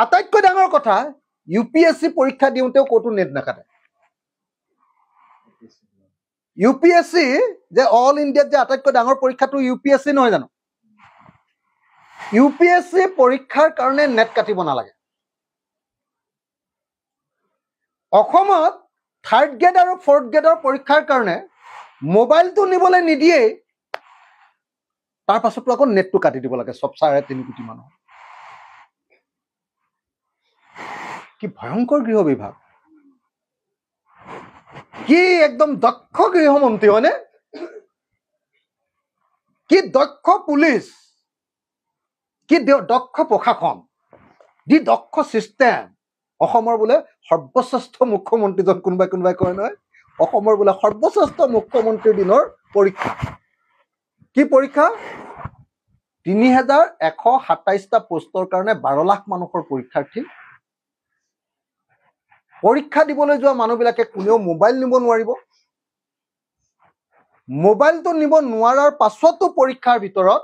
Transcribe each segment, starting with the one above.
আটাইতকৈ ডাঙৰ কথা UPSC পৰীক্ষা দিওঁতেও ক'তো নেট নাকাটে UPSC যে অল ইণ্ডিয়াত যে আটাইতকৈ ডাঙৰ পৰীক্ষাটো UPSC নহয় জানো UPSC পৰীক্ষাৰ কাৰণে নেট কাটিব নালাগে অসমত থাৰ্ড গ্ৰেড আৰু ফৰ্থ গ্ৰেডৰ পৰীক্ষাৰ কাৰণে মোবাইলটো নিবলৈ নিদিয়ে তাৰ পাছতো আকৌ নেটটো কাটি দিব লাগে সব 3.5 কোটি মানুহ কি ভয়ংকৰ গৃহ বিভাগ কি একদম দক্ষ গৃহমন্ত্ৰী হয়নে কি দক্ষ পুলিচ কি দক্ষ প্ৰশাসন দি দক্ষ সিস্টেম অসমৰ বোলে সৰ্বশ্ৰেষ্ঠ মুখ্যমন্ত্ৰীজন কোনোবাই কয় নহয় অসমৰ বোলে সৰ্বশ্ৰেষ্ঠ মুখ্যমন্ত্ৰীৰ দিনৰ পৰীক্ষা কি পৰীক্ষা 3127টা পোষ্টৰ কাৰণে 12 লাখ মানুহৰ পৰীক্ষাৰ্থী পৰীক্ষা দিবলৈ যোৱা মানুহবিলাকে কোনেও মোবাইল নিব নোৱাৰিব মোবাইলটো নিব নোৱাৰাৰ পাছতো পৰীক্ষাৰ ভিতৰত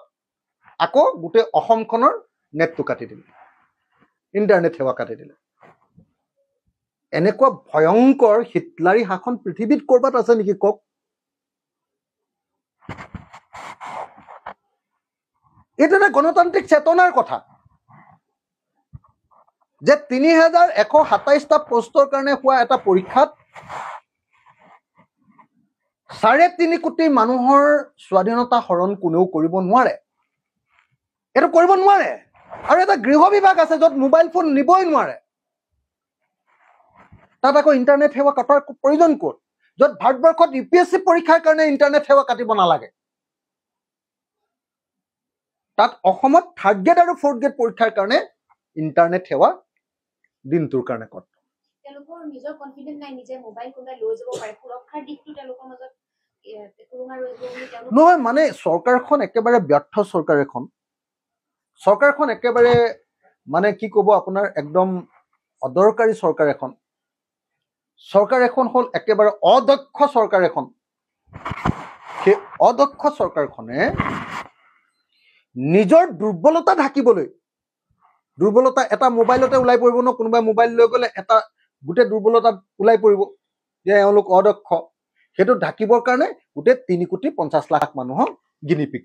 আকৌ গোটে অসমখনৰ নেটটো কাটি দিলে ইন্টাৰনেট সেৱা কাটি দিলে এনেকুৱা ভয়ংকৰ হিটলাৰী শাসন পৃথিৱীত কৰবাত আছে নেকি কক এটা না গণতান্ত্ৰিক চেতনাৰ কথা যে 3127টা পোষ্টৰ কাৰণে হোৱা এটা পৰীক্ষাত 3.5 কোটি মানুহৰ স্বাধীনতা হৰণ কোনেও কৰিব নোৱাৰে এটো কৰিব নোৱাৰে আৰু এটা গৃহ বিভাগ আছে যত মোবাইল ফোন নিবই নোৱাৰে তাত আকৌ ইন্টাৰনেট সেৱা কাটাৰ প্ৰয়োজন ক'ত যত ভাৰতবৰ্ষত UPSC পৰীক্ষাৰ কাৰণে ইন্টাৰনেট সেৱা কাটিব নালাগে তাত অসমত থাৰ্ড গ্ৰেড আৰু ফৰ্থ গ্ৰেড পৰীক্ষাৰ কাৰণে ইন্টাৰনেট সেৱা দিনটোৰ কাৰণে কত তেওঁলোকৰ নিজৰ কনফিডেন্স নাই নিজে মোবাইল কোনটা লৈ যাব পাৰে সুৰক্ষাৰ দিকটো তেওঁলোকৰ মাজত কোৰোনা ৰৈ গ'ল নহয় মানে চৰকাৰখন একেবাৰে ব্যৰ্থ চৰকাৰখন একেবাৰে মানে কি ক'ব আপোনাৰ একদম অদৰকাৰী চৰকাৰ এখন হল একেবাৰে অদক্ষ চৰকাৰ এখন সেই অদক্ষ চৰকাৰখনে নিজৰ দুৰ্বলতা ঢাকিবলৈ দুৰ্বলতা এটা মোবাইলতে ওলাই পৰিব ন কোনোবা মোবাইল লৈ গলে এটা গুটে দুৰ্বলতা ওলাই পৰিব যে এওঁলোক অদক্ষ সেইটো ঢাকিবৰ কাৰণে গুটে 3.50 কোটি মানুহক গিনিপিক